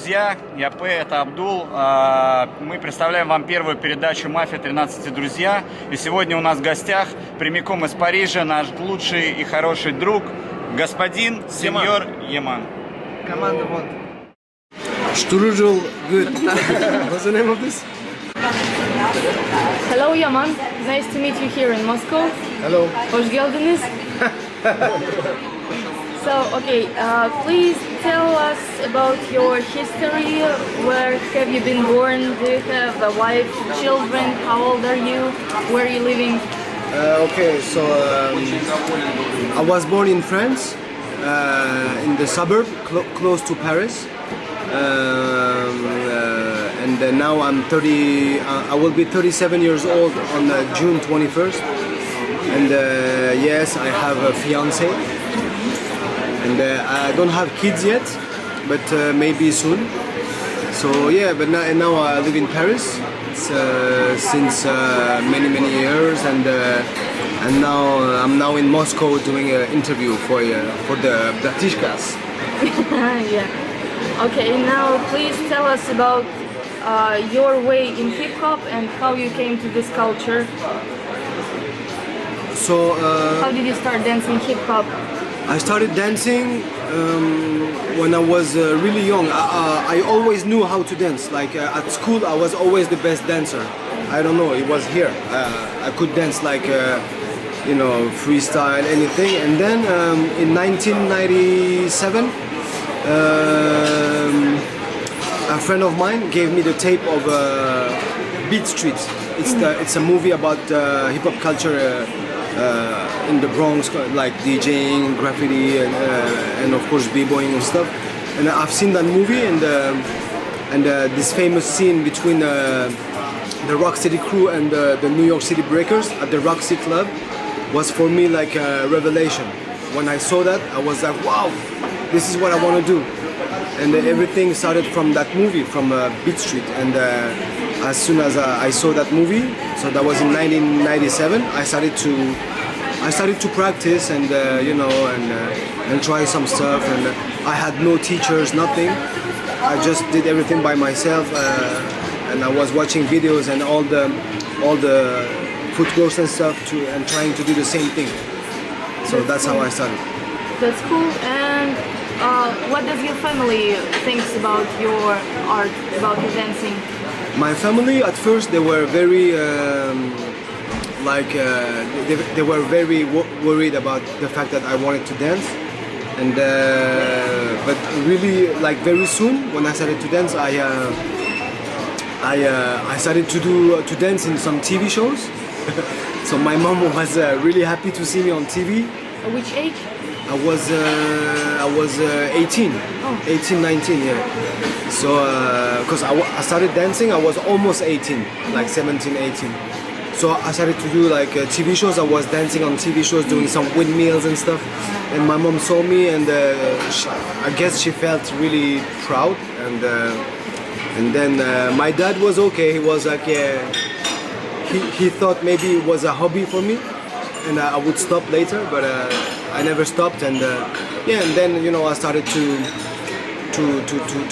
друзья, я П, это Абдул. Мы представляем вам первую передачу «Мафия. 13 друзья». И сегодня у нас в гостях, прямиком из Парижа, наш лучший и хороший друг, господин сеньор Yaman. Команда вот. Strudel, good. What's the name of this? Hello Yaman, nice to meet you here in Moscow. Hello. Hoş geldiniz. So, okay, please tell us about your history. Where have you been born? Do you have a wife, children? How old are you? Where are you living? Okay, so I was born in France, in the suburb close to Paris. And now I'm 30. I will be 37 years old on June 21st. And yes, I have a fiance. And I don't have kids yet, but maybe soon. So yeah, but now I live in Paris since many years, and now I'm now in Moscow doing an interview for the Bratishkas. Yeah. Okay, now please tell us about your way in hip hop and how you came to this culture. So How did you start dancing hip hop? I started dancing when I was really young. I always knew how to dance. Like at school, I was always the best dancer. I don't know, it was here. I could dance like, freestyle, anything. And then in 1997, a friend of mine gave me the tape of Beat Street. It's a movie about hip hop culture. In the Bronx, like DJing, graffiti, and of course b-boying and stuff. And I've seen that movie, and this famous scene between the Rock City crew and the New York City Breakers at the Roxy Club was for me like a revelation. When I saw that, I was like, wow, this is what I want to do. And everything started from that movie, from Beat Street. And as soon as I saw that movie, so that was in 1997, I started to practice and and try some stuff. And I had no teachers, nothing. I just did everything by myself, and I was watching videos and all the footworks and stuff and trying to do the same thing. So that's how I started. That's cool. And what does your family thinks about your art, about your dancing? My family at first they were very they were very worried about the fact that I wanted to dance, and but really like very soon when I started to dance, I started to dance in some TV shows. So my mom was really happy to see me on TV. At which age? I was 18, 18, 19, yeah. So, because I started dancing, I was almost 18, like 17, 18. So I started to do like TV shows. I was dancing on TV shows, doing some windmills and stuff. And my mom saw me, and I guess she felt really proud. And then my dad was okay. He was like, yeah, he thought maybe it was a hobby for me, and I would stop later, but I never stopped. And and then I started to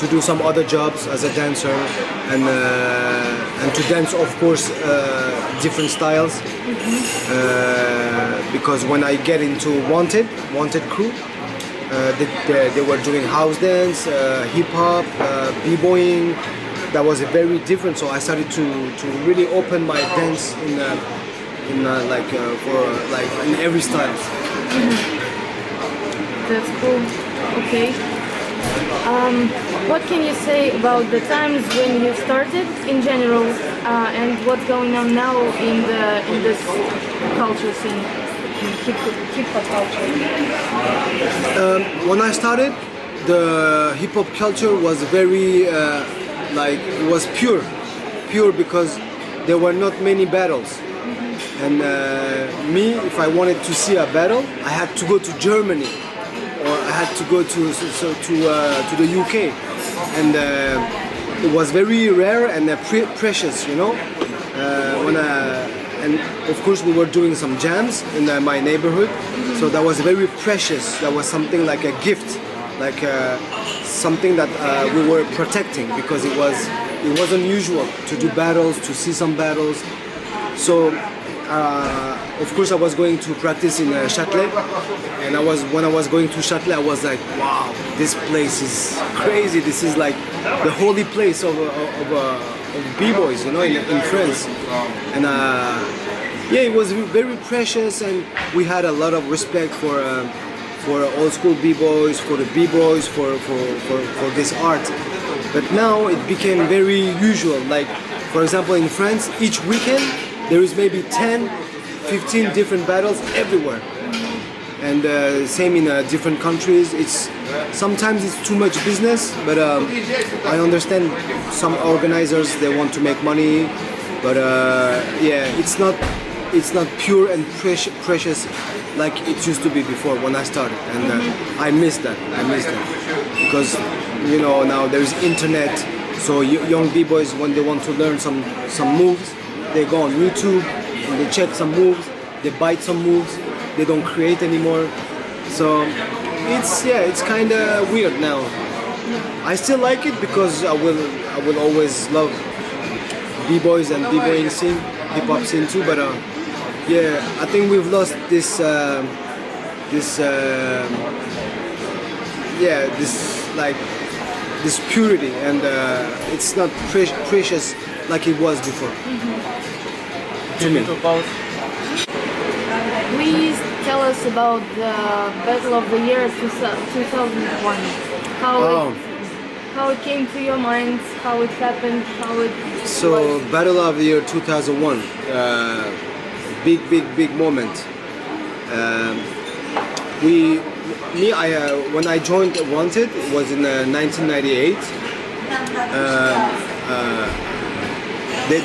do some other jobs as a dancer, and to dance, of course, different styles. Because when I get into Wanted crew, they were doing house dance, hip hop, b-boying. That was very different. So I started to really open my dance in every style. That's cool. Okay. What can you say about the times when you started in general, and what's going on now in this culture scene, hip hop culture? When I started, the hip hop culture was very it was pure because there were not many battles. And me, if I wanted to see a battle, I had to go to Germany, or I had to go to the UK, and it was very rare and precious, and of course we were doing some jams in my neighborhood, so that was very precious. That was something like a gift like something that we were protecting because it was unusual to do battles, to see some battles. So of course I was going to practice in Châtelet, and when I was going to Châtelet, I was like, wow, this place is crazy. This is like the holy place of b-boys, you know, in France. And yeah, it was very precious, and we had a lot of respect for old school b-boys, for the b-boys, for this art. But now it became very usual. Like, for example, in France, each weekend there is maybe 10, 15 different battles everywhere. And same in different countries. Sometimes it's too much business, but I understand some organizers, they want to make money, but yeah, it's not pure and precious like it used to be before when I started, and I miss that because, you know, now there is internet, so young b-boys, when they want to learn some moves, they go on YouTube and they check some moves, they bite some moves, they don't create anymore. So it's kind of weird now. I still like it because I will always love b-boys and b-boying scene, hip-hop scene too, but yeah, I think we've lost this purity, and it's not precious like it was before. To me. Please tell us about the Battle of the Year 2001. How it came to your mind, how it happened, how it So, was. Battle of the Year 2001, big moment. When I joined Wanted, it was in 1998.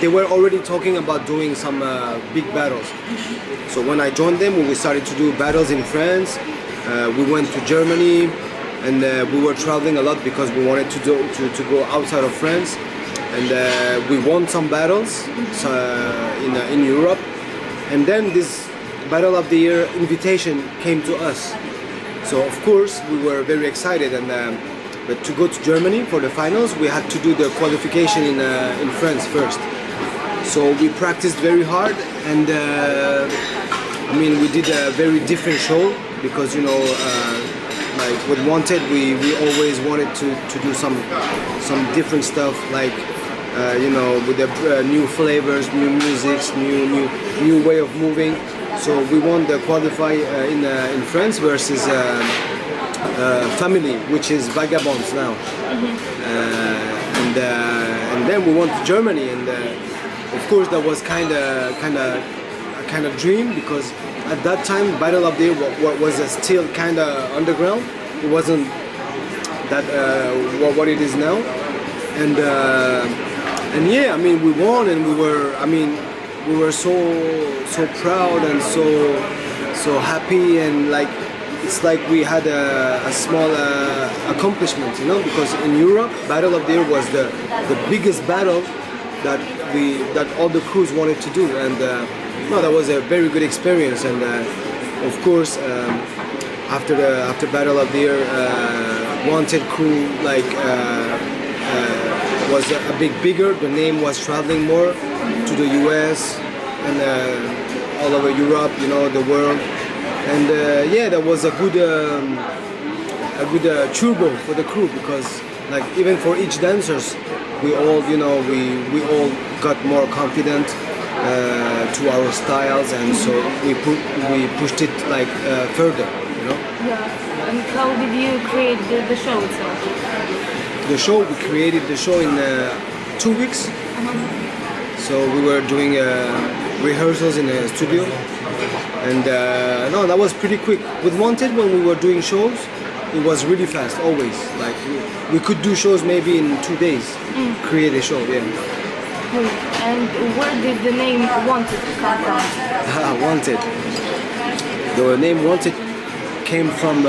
They were already talking about doing some big battles. So when I joined them, we started to do battles in France. We went to Germany, and we were traveling a lot because we wanted to go outside of France. And we won some battles in Europe. And then this Battle of the Year invitation came to us. So of course we were very excited, and but to go to Germany for the finals, we had to do the qualification in France first. So we practiced very hard, and I mean, we did a very different show because, you know, like with Wanted, we always wanted to do some different stuff, like you know, with the new flavors, new musics, new way of moving. So we won the qualify in France versus Family, which is Vagabonds now. And then we went to Germany, and of course that was kind of dream, because at that time Battle of the Year was still kind of underground. It wasn't that what it is now. And yeah, I mean, we won, and we were so proud and so happy, and like it's like we had a small accomplishment, you know, because in Europe, Battle of the Year was the biggest battle that all the crews wanted to do, and no, that was a very good experience. And of course, after Battle of the Year, Wanted crew was a bit bigger. The name was traveling more to the US and all over Europe, you know, the world. And yeah, that was a good turbo for the crew, because like even for each dancers, we all, you know, we all got more confident to our styles, and so we pushed it like further, you know. Yeah. And how did you create the show itself? We created the show in 2 weeks. So we were doing rehearsals in a studio, and no, that was pretty quick. With Wanted, when we were doing shows, it was really fast, always. Like we could do shows maybe in 2 days, create a show, yeah. And where did the name Wanted come from? Wanted. The name Wanted came from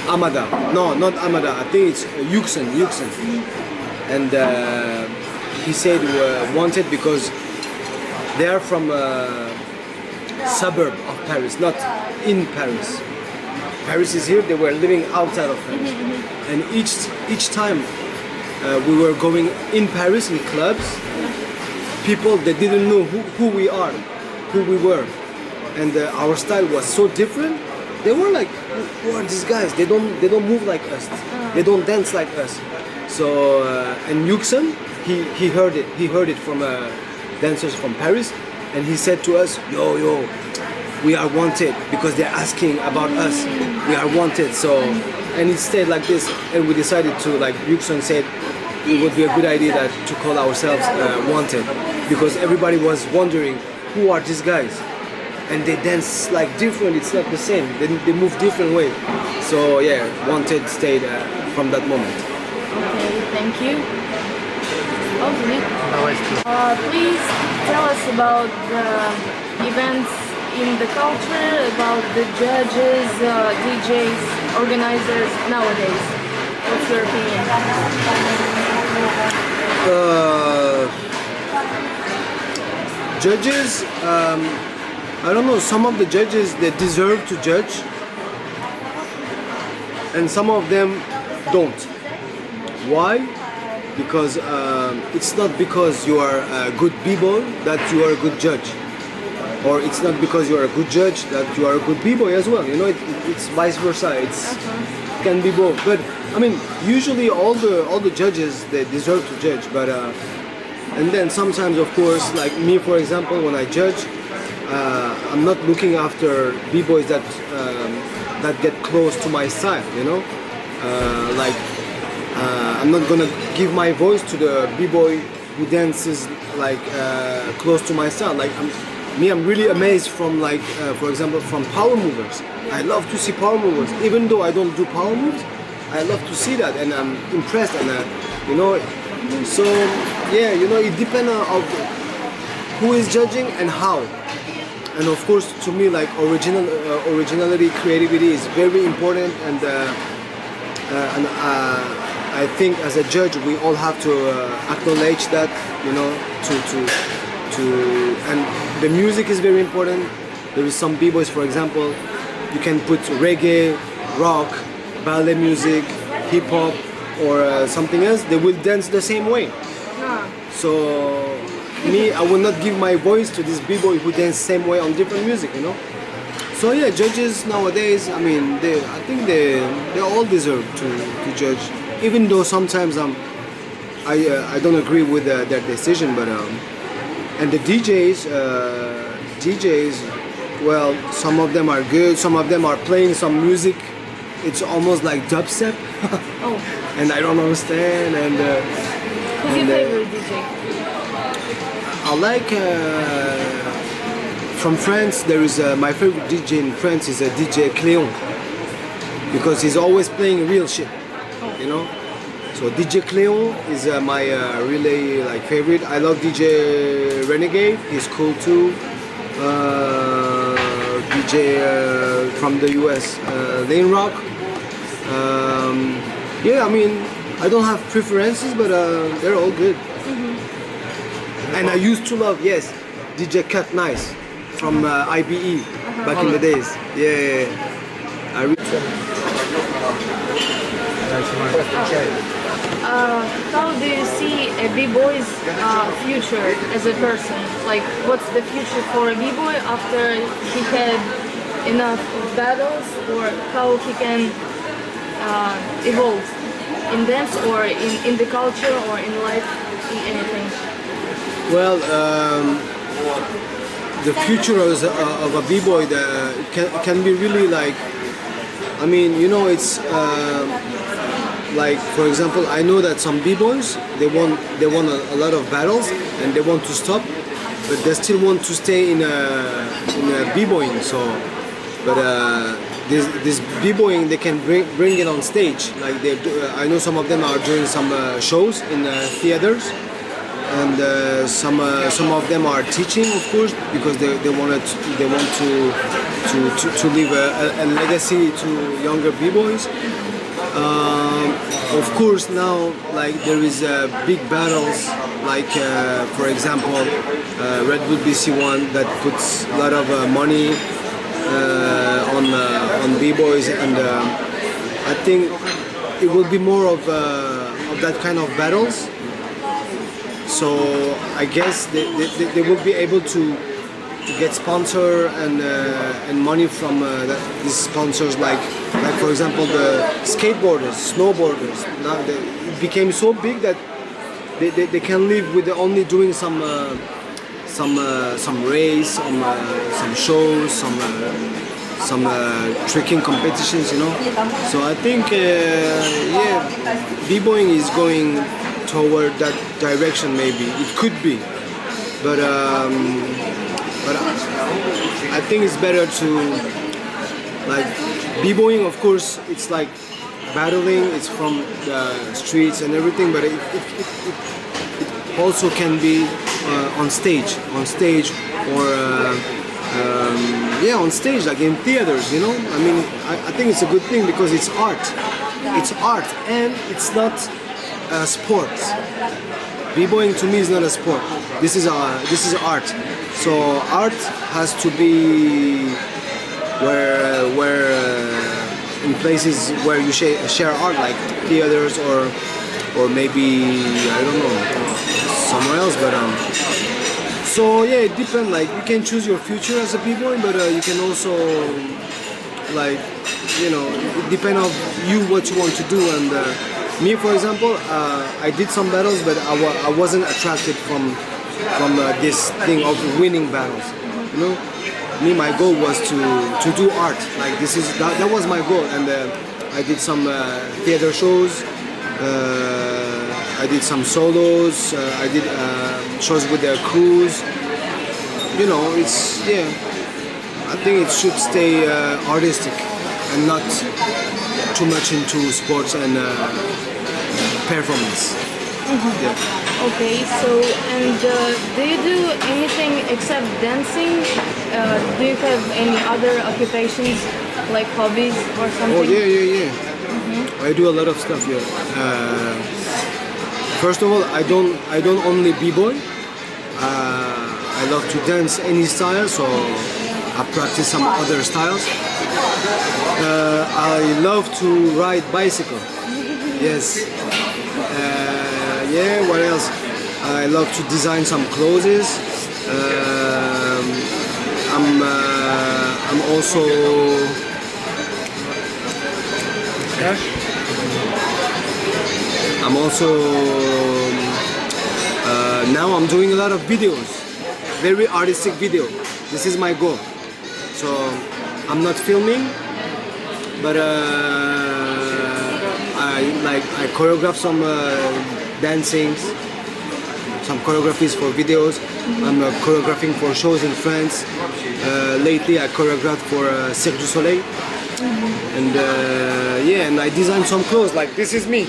Amada. No, not Amada. I think it's Yuxen. And he said Wanted because they are from a suburb of Paris, not in Paris. Paris is here. They were living outside of Paris, and each time we were going in Paris in clubs, people they didn't know who we are, who we were, and our style was so different. They were like, who are these guys? They don't move like us. They don't dance like us. So and Yuxin, he heard it. He heard it from dancers from Paris, and he said to us, yo, we are wanted because they're asking about us. We are wanted. So, and it stayed like this, and we decided to, like Yuxin said, it would be a good idea that to call ourselves wanted, because everybody was wondering who are these guys, and they dance like different. It's not the same. They move different way. So yeah, wanted stayed from that moment. Okay, thank you. Okay. Please tell us about the events in the culture, about the judges, DJs, organizers nowadays. What's your opinion? Judges, I don't know, some of the judges, they deserve to judge, and some of them don't. Why? Because it's not because you are a good b-boy that you are a good judge, or it's not because you are a good judge that you are a good b-boy as well. You know, it's vice versa. It can be both. But I mean, usually all the judges, they deserve to judge. But and then sometimes, of course, like me, for example, when I judge, I'm not looking after b-boys that get close to my style. You know, I'm not gonna give my voice to the b-boy who dances like close to my style. Like I'm really amazed from like, for example, from power movers. I love to see power movers, even though I don't do power moves. I love to see that, and I'm impressed. And you know, so yeah, you know, it depends on who is judging and how. And of course, to me, like originality, creativity is very important, and I think as a judge we all have to acknowledge that, you know, and the music is very important. There is some b-boys, for example, you can put reggae, rock, ballet music, hip hop, or something else, they will dance the same way. So me, I will not give my voice to this b-boy who dance same way on different music, you know. So yeah, judges nowadays, I mean, I think they all deserve to judge, even though sometimes I don't agree with their decision. But and the DJs, well, some of them are good, some of them are playing some music. It's almost like dubstep, and I don't understand. And who's your favorite DJ? I like. From France, there is my favorite DJ in France is a DJ Cléon, because he's always playing real shit, you know. So DJ Cléon is my really like favorite. I love DJ Renegade. He's cool too. DJ from the US, Lane Rock. Yeah, I mean, I don't have preferences, but they're all good. And I used to love, yes, DJ Cut Nice from IBE back in the days. Yeah. How do you see a b-boy's future as a person? Like, what's the future for a b-boy after he had enough battles, or how he can evolve in dance or in the culture or in life, in anything? Well, the future of a b-boy can be really like, I mean, you know, it's like, for example, I know that some b-boys, they won a lot of battles and they want to stop, but they still want to stay in a b-boying. So, but this b-boying, they can bring it on stage. Like I know some of them are doing some shows in theaters, and some of them are teaching, of course, because they want to leave a legacy to younger b-boys. Of course, now like there is big battles, like for example, Red Bull BC1 that puts a lot of money on b-boys, and I think it will be more of that kind of battles. So I guess they will be able to get sponsor and money from these sponsors, like for example the skateboarders, snowboarders. Now it became so big that they can live with only doing some race, some shows, some tricking competitions, you know. So I think b-boying is going toward that direction. Maybe it could be, but I think it's better to, like, b-boying. Of course, it's like battling. It's from the streets and everything, but it also can be on stage, or on stage, like in theaters. You know, I mean, I think it's a good thing because it's art. It's art, and it's not a sport. B-boying to me is not a sport. This is art. So art has to be where in places where you share art, like theaters or maybe, I don't know, somewhere else. But so yeah, it depends. Like, you can choose your future as a b-boy, but you can also, like, you know, it depends on you what you want to do. And me, for example, I did some battles, but I wasn't attracted from this thing of winning battles. You know, me, my goal was to do art. Like, that was my goal, and I did some theater shows. I did some solos. I did shows with the crews. You know, I think it should stay artistic and not too much into sports and performance. Yeah. Okay, so, and do you do anything except dancing? Do you have any other occupations, like hobbies or something? Oh yeah. I do a lot of stuff. Yeah. First of all, I don't only b-boy. I love to dance any style, so I practice some other styles. I love to ride bicycle. Yes. Yeah. What else? I love to design some clothes. I'm also. I'm also now I'm doing a lot of videos, very artistic video. This is my goal. So I'm not filming, but I choreograph some dancings, some choreographies for videos. I'm choreographing for shows in France. Lately I choreographed for Cirque du Soleil. And and I designed some clothes, like this is me.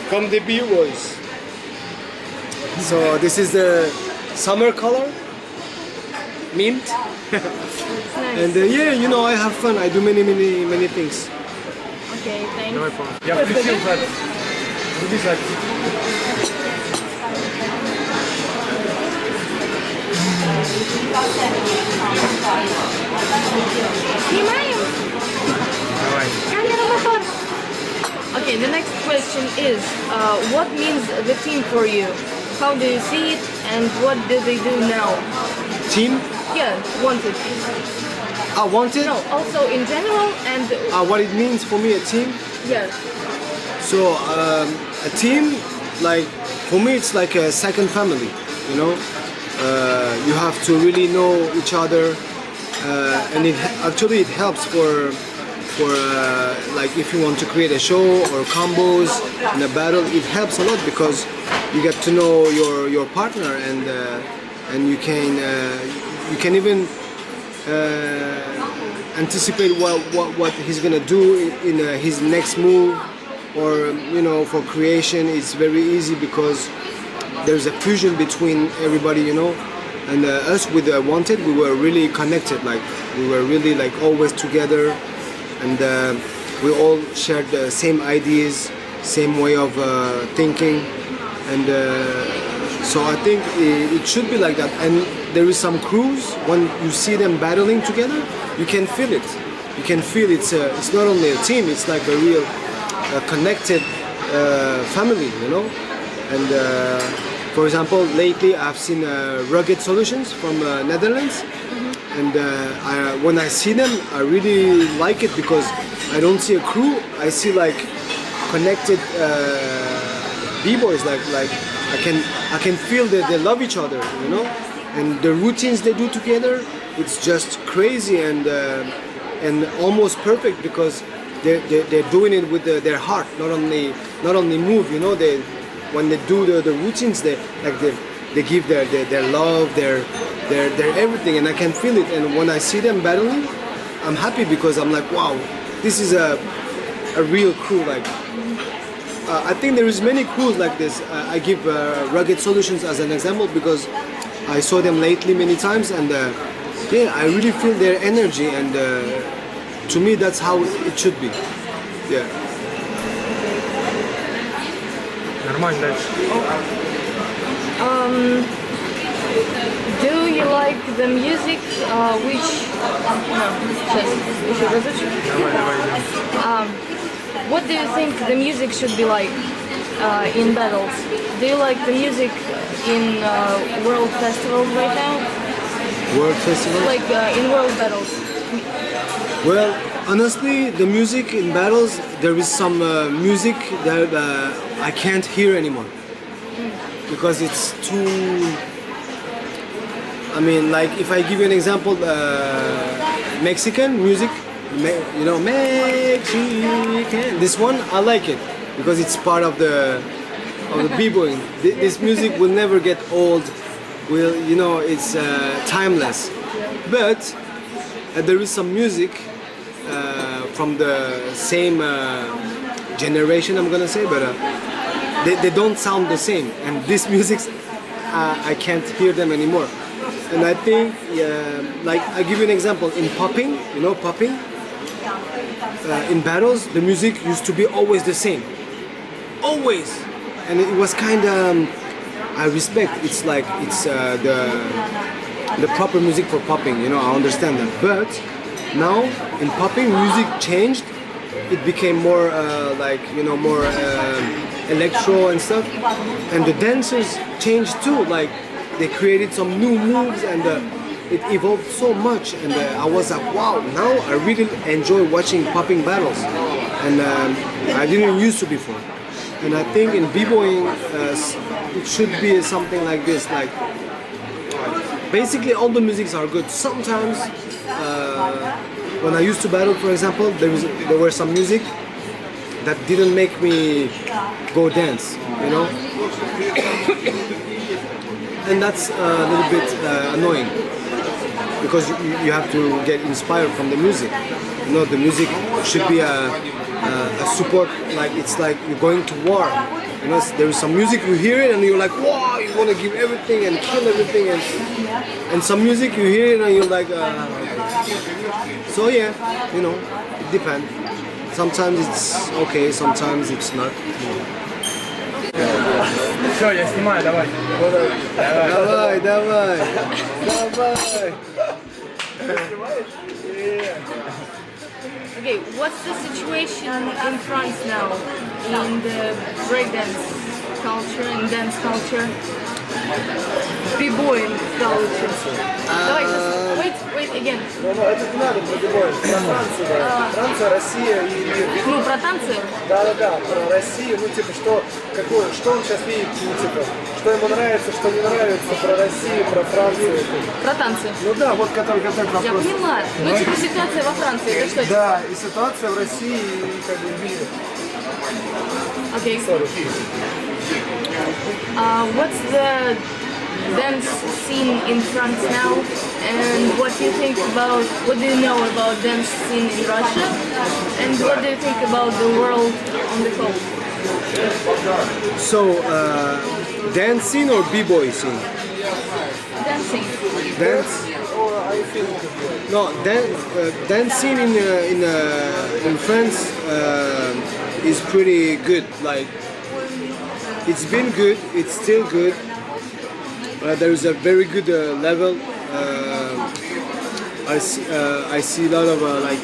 Come the b-boys. So this is the summer color, mint. Nice. And you know, I have fun. I do many things. Okay, thanks. Я включил запись. Вруби запись. Снимаем? Давай. Камера, мотор. Okay, the next question is, what means the team for you? How do you see it, and what do they do now? Team? Yeah, wanted. I want it. No, also in general, and What it means for me, a team. yeah. So a team, like, for me, it's like a second family. You know, you have to really know each other, and it helps for like, if you want to create a show or combos in a battle. It helps a lot because you get to know your partner, and you can even anticipate what he's gonna do in his next move, or, you know, for creation it's very easy because there's a fusion between everybody, you know. And us with Wanted, we were really connected, like we were really, like, always together, and we all shared the same ideas, same way of thinking, and so I think it should be like that. And there is some crews, when you see them battling together, you can feel it. you can feel it's not only a team, it's like a real connected family, you know. And for example, lately I've seen Rugged Solutions from Netherlands, and when I see them, I really like it because I don't see a crew. I see like connected b-boys. Like I can feel that they love each other, you know. And the routines they do together, it's just crazy and almost perfect because they're doing it with their heart, not only move, you know. When they do the routines, they give their love, their everything, and I can feel it. And when I see them battling, I'm happy because I'm like, wow, this is a real crew. Like I think there is many crews like this. I give Rugged Solutions as an example because I saw them lately many times, and yeah, I really feel their energy, and to me that's how it should be. Yeah. Нормально дальше. Do you like the music which... No, сейчас, еще разочек. Давай, идем. What do you think the music should be like in battles? Do you like the music in world festivals right now? World Festival? Like in world battles? Well, honestly, the music in battles, there is some music that I can't hear anymore because it's too. I mean, like if I give you an example, Mexican music, you know, Mexican. This one I like it because it's part of the b-boying. This music will never get old. Will, you know, it's timeless. But there is some music from the same generation, I'm gonna say, but they don't sound the same. And this music, I can't hear them anymore. And I think, like, I give you an example. In popping, you know, popping, in battles, the music used to be always the same. Always. And it was kind of, I respect, it's like, it's the proper music for popping, you know, I understand that. But now, in popping, music changed. It became more like, you know, more electro and stuff. And the dancers changed too. Like, they created some new moves, and it evolved so much. And I was like, wow, now I really enjoy watching popping battles. And I didn't used to before. And I think in b-boying, it should be something like this. Like, basically all the musics are good. Sometimes, when I used to battle, for example, there were some music that didn't make me go dance, you know? And that's a little bit annoying because you have to get inspired from the music. You know, the music should be a support, like it's like you're going to war. You know, there is some music, you hear it and you're like, wow, you want to give everything and kill everything, and some music you hear it and you're like, so yeah, you know, it depends. Sometimes it's okay, sometimes it's not. Все, я снимаю, давай. Давай, давай, давай. Okay, what's the situation in France now in the breakdance culture and dance culture? B-boying culture. Давай, wait again. Ну, это не надо про любой. Про Францию, да. Франция, Россия и мир. Ну, про танцы? Да, про Россию, ну, типа, что он сейчас видит, ну, типа, что ему нравится, что не нравится, про Россию, про Францию. Про танцы. Ну да, вот который вопрос. Я поняла. Ну, типа, ситуация во Франции, это что? Да, и ситуация в России, и как бы в мире. Okay. Sorry. What's the dance scene in France now, and what do you know about dance scene in Russia, and what do you think about the world on the whole? So, dance scene or b-boy scene? Dancing. Dance. I think. No, dance scene in France is pretty good. Like, it's been good. It's still good. There is a very good level. I see a lot of like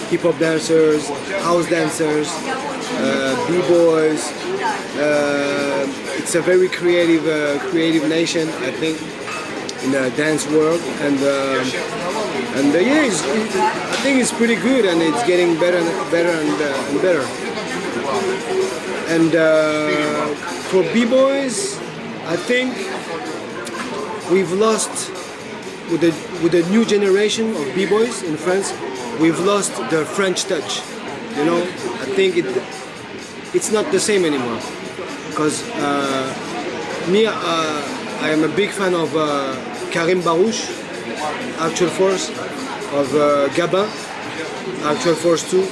hip hop dancers, house dancers, b-boys. It's a very creative nation, I think, in the dance world, and yeah, I think it's pretty good, and it's getting better and better and better. And for b-boys, I think we've lost with the new generation of b-boys in France. We've lost the French touch. You know, I think it's not the same anymore. Because me, I am a big fan of Karim Barouche, Actual Force, of Gabin, Actual Force 2.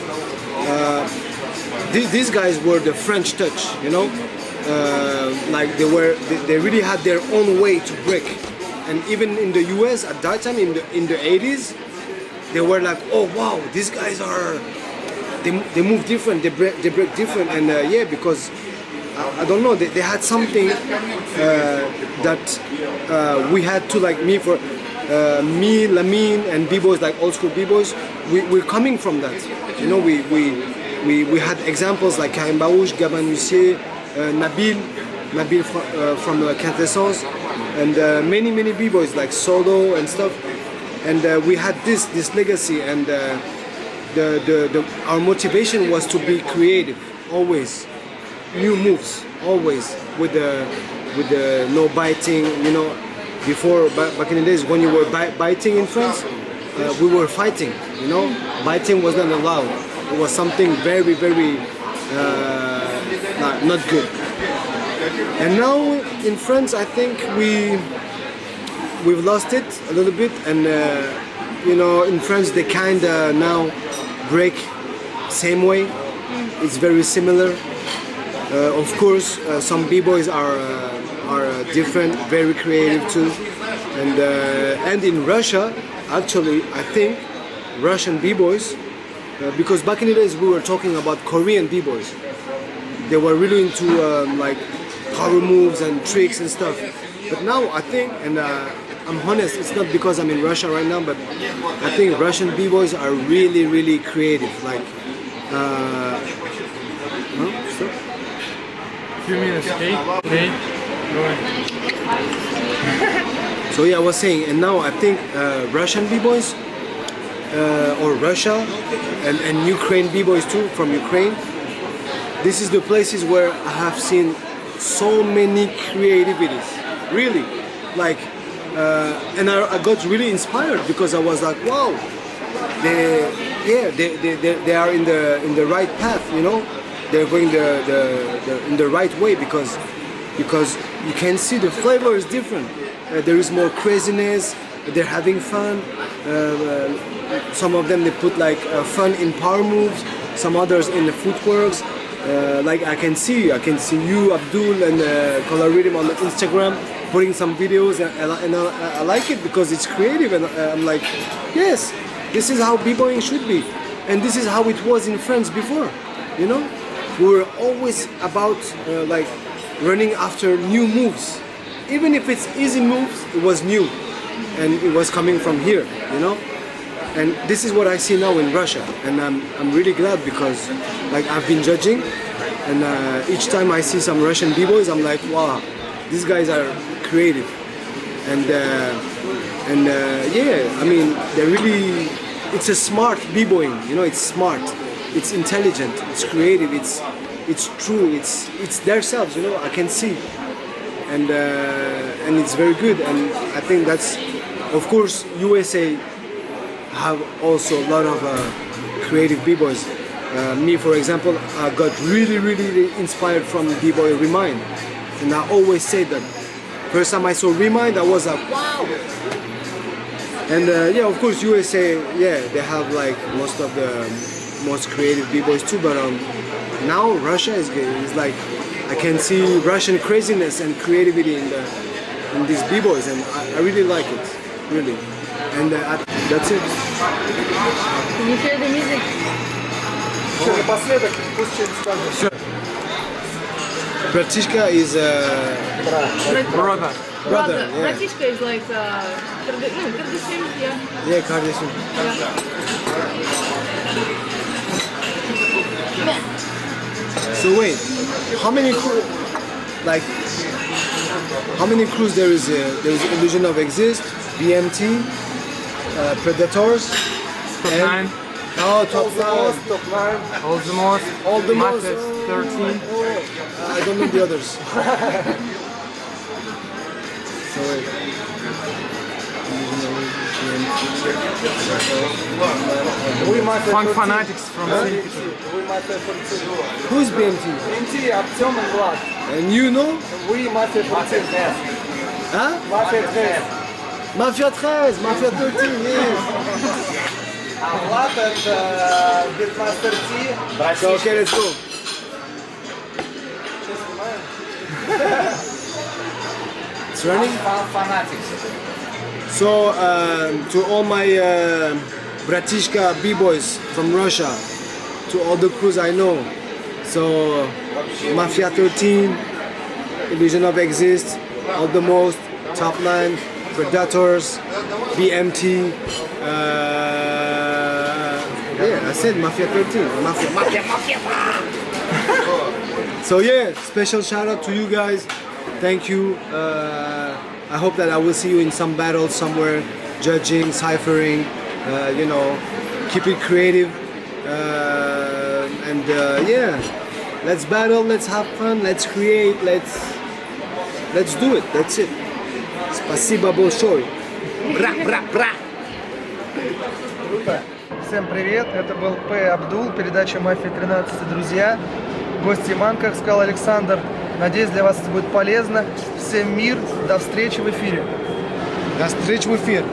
These guys were the French touch, you know. Like they really had their own way to break. And even in the US at that time, in the 80s, they were like, oh wow, these guys are, they move different, they break different, and yeah, because I don't know, they had something that we had to, like me, Lamine, and b-boys, like old school b-boys, we're coming from that. You know, we had examples like Karim Barouche, Gabin Huissier, Nabil from Quintessence, and many b-boys like Solo and stuff. And we had this legacy, and our motivation was to be creative, always. New moves, always, with the no biting. You know, before, back in the days when you were biting in France, we were fighting. You know, biting was not allowed. It was something very not good. And now in France, I think we've lost it a little bit, and you know, in France they kinda now break same way. It's very similar. Of course, some b-boys are different, very creative too, and in Russia, actually, I think Russian b-boys, because back in the days we were talking about Korean b-boys. They were really into like power moves and tricks and stuff. But now I think, and I'm honest, it's not because I'm in Russia right now, but I think Russian b-boys are really creative. Like, Few minutes, okay? Okay. Go ahead. So yeah, I was saying, and now I think Russian b-boys or Russia and Ukraine b-boys too, from Ukraine. This is the places where I have seen so many creativities, really. Like, and I got really inspired because I was like, wow, they are in the right path, you know. They're going in the right way because you can see the flavor is different. There is more craziness. They're having fun. Some of them they put like fun in power moves. Some others in the footworks. Like I can see you, Abdul, and Color Rhythm on the Instagram putting some videos, and I like it because it's creative, and I'm like, yes, this is how b-boying should be, and this is how it was in France before. You know, we were always about like running after new moves, even if it's easy moves. It was new, and it was coming from here. You know. And this is what I see now in Russia, and I'm really glad because, like, I've been judging, and each time I see some Russian b-boys, I'm like, wow, these guys are creative, and yeah, I mean, they're really, it's a smart b-boying, you know, it's smart, it's intelligent, it's creative, it's true, it's themselves, you know, I can see, and it's very good, and I think that's, of course, USA have also a lot of creative b-boys. Me, for example, I got really inspired from b-boy Remind, and I always say that. First time I saw Remind, I was like, wow. And yeah, of course, USA, yeah, they have like most of the most creative b-boys too. But now Russia is like, I can see Russian craziness and creativity in these b-boys, and I really like it, really. And that's it. Can you hear the music? Что, напоследок, пусть что-нибудь скажет. Bratishka is Brother. Brother, yeah. Bratishka is like Kardashian, yeah. Yeah, Kardashian. So wait, how many crews there is? There is Illusion of Exist, BMT, Predators, Top and 9. oh, top nine. Top 9. All the most. Mafia Mafia 13. I don't know the others. So wait. We Mafia Funk 13. Fanatics from City. We Mafia 13. Who's BMT? BMT, Артем and Vlad. And you know? We Mafia 13. Huh? Mafia 13. Mafia 13, Mafia 13, yes. Vlad and Beatmaster T. So okay, let's go. It's running? So, to all my Bratishka B-boys from Russia, to all the crews I know, so Mafia 13, Illusion of Exist, All the Most, Top 9, Predators, BMT, yeah, I said Mafia 13, Mafia. So yeah, special shout out to you guys. Thank you. I hope that I will see you in some battles somewhere, judging, ciphering, you know, keep it creative. And yeah, let's battle, let's have fun, let's create, let's do it. That's it. Спасибо большое. Бра, бра, бра. Всем привет, это был П. Абдул, передача «Мафия 13. Друзья». Гость Яман, как сказал Александр. Надеюсь, для вас это будет полезно. Всем мир, до встречи в эфире. До встречи в эфире.